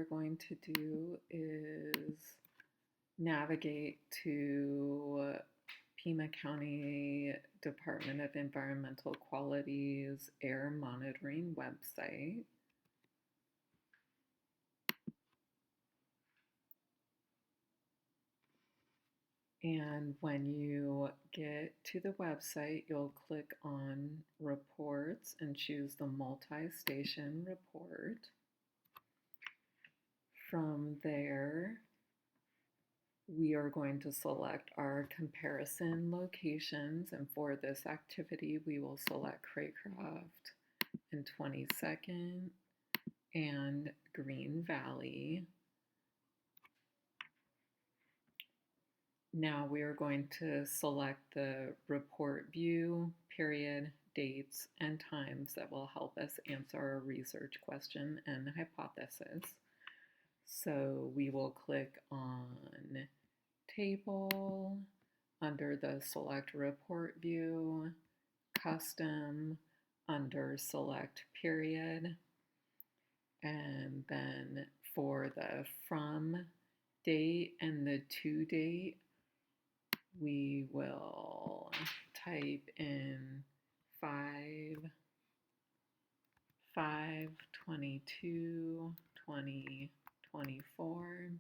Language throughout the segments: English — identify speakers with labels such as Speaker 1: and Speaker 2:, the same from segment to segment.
Speaker 1: we're going to do is navigate to Pima County Department of Environmental Quality's air monitoring website. And when you get to the website, you'll click on Reports and choose the Multi-Station Report. From there, we are going to select our comparison locations, and for this activity, we will select Craycraft and 22nd and Green Valley. Now we are going to select the report view, period, dates, and times that will help us answer our research question and hypothesis. So we will click on Table under the Select Report view, Custom under Select Period, and then for the From date and the To date, we will type in 5/22/2024.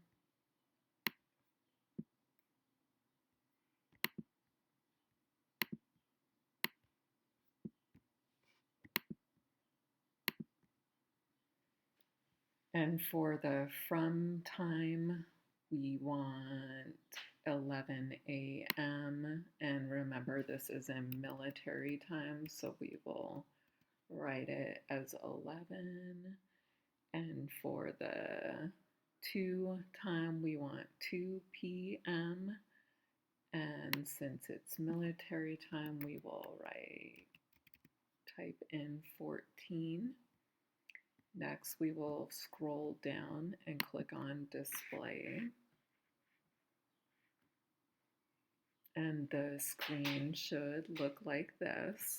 Speaker 1: And for the from time, we want 11 a.m. And remember, this is in military time, so we will write it as 11. And for the to time, we want 2 p.m. And since it's military time, we will type in 14. Next, we will scroll down and click on Display. And the screen should look like this.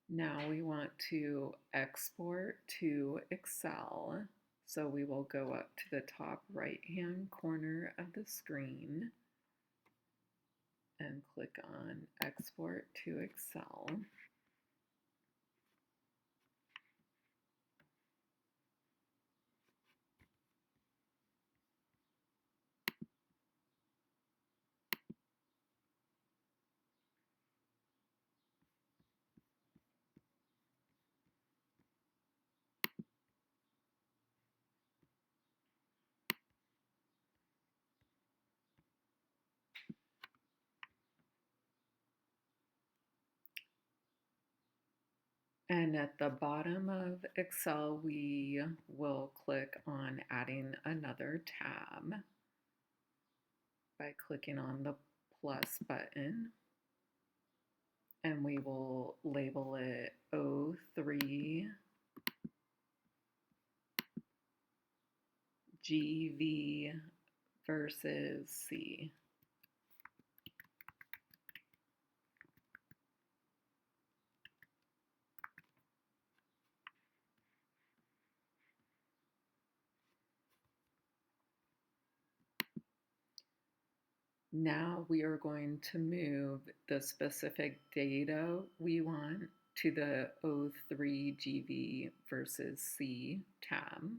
Speaker 1: Now we want to export to Excel. So we will go up to the top right-hand corner of the screen and click on Export to Excel. And at the bottom of Excel, we will click on adding another tab by clicking on the plus button. And we will label it O3 GV versus C. Now we are going to move the specific data we want to the O3 GV versus C tab.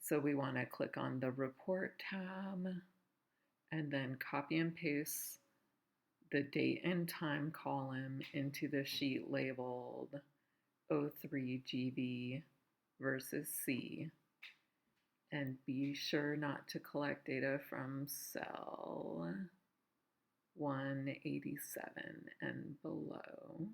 Speaker 1: So we want to click on the Report tab and then copy and paste the date and time column into the sheet labeled O3 GV versus C. And be sure not to collect data from cell 187 and below.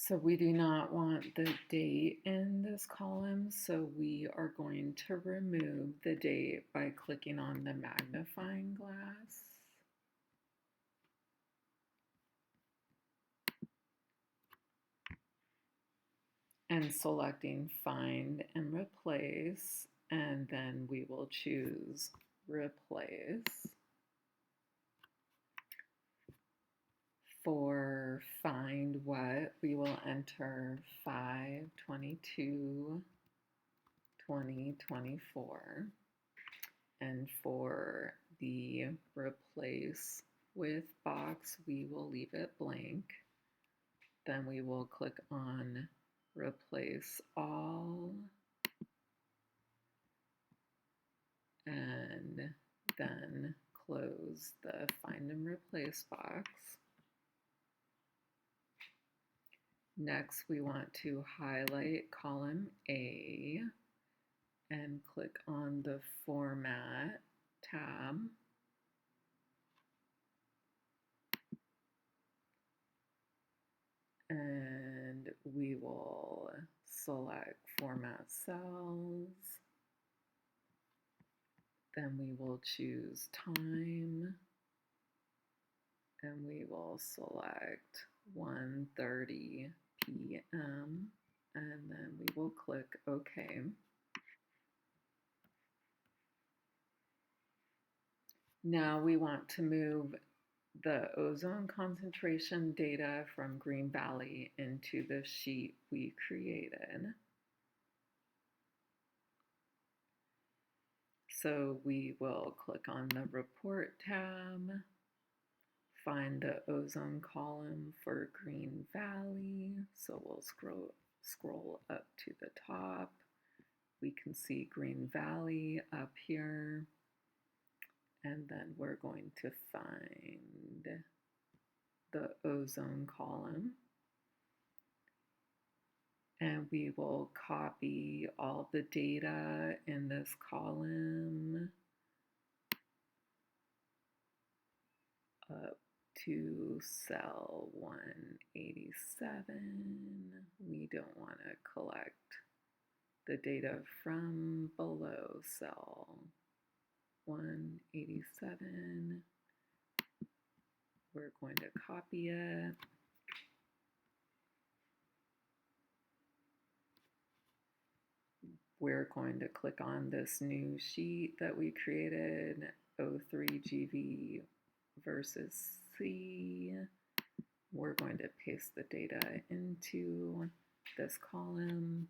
Speaker 1: So we do not want the date in this column, so we are going to remove the date by clicking on the magnifying glass. And selecting Find and Replace, and then we will choose Replace. For Find What, we will enter 5/22/2024. And for the Replace With box, we will leave it blank. Then we will click on Replace All, and then close the Find and Replace box. Next, we want to highlight column A and click on the Format tab. And we will select Format Cells. Then we will choose Time, and we will select 1:30 p.m. and then we will click OK. Now we want to move the ozone concentration data from Green Valley into the sheet we created. So we will click on the Report tab, find the ozone column for Green Valley. So we'll scroll up to the top. We can see Green Valley up here. And then we're going to find the ozone column. And we will copy all the data in this column up to cell 187. We don't want to collect the data from below cell 187. We're going to copy it. We're going to click on this new sheet that we created, O3GV versus C. We're going to paste the data into this column.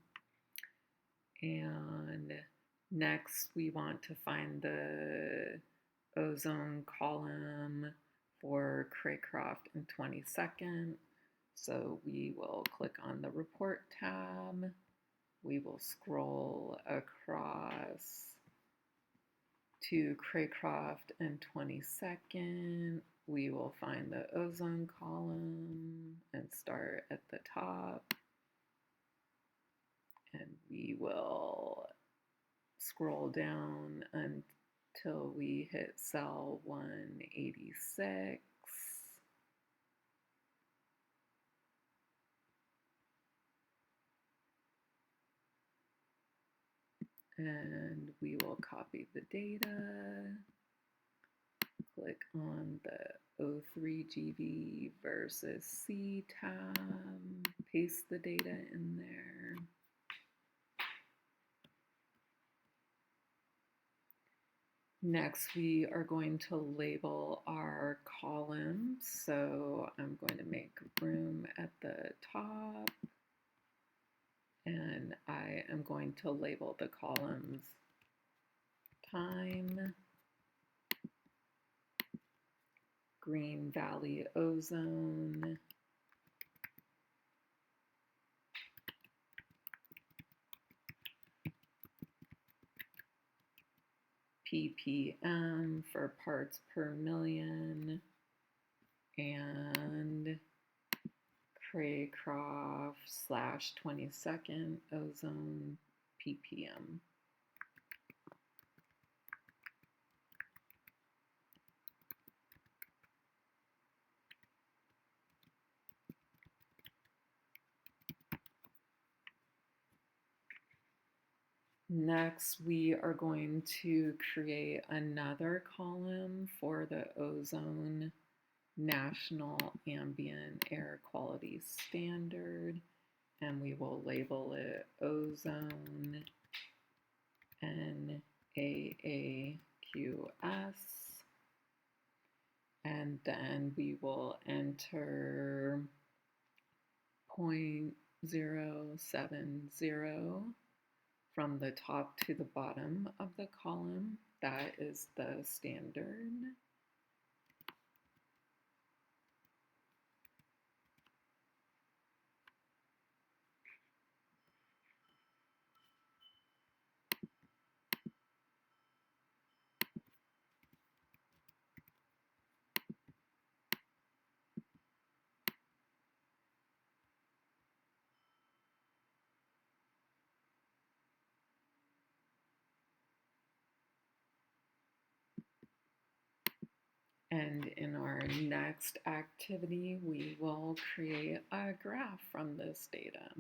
Speaker 1: And next, we want to find the ozone column for Craycroft and 22nd. So we will click on the Report tab. We will scroll across to Craycroft and 22nd. We will find the ozone column and start at the top. And we will scroll down until we hit cell 186. And we will copy the data, click on the O3GV versus C tab, paste the data in there. Next, we are going to label our columns. So I'm going to make room at the top. And I am going to label the columns Time, Green Valley Ozone, ppm for parts per million, and Craycroft/22nd ozone ppm. Next, we are going to create another column for the ozone National Ambient Air Quality Standard, and we will label it ozone NAAQS, and then we will enter 0.070 from the top to the bottom of the column. That is the standard. And in our next activity, we will create a graph from this data.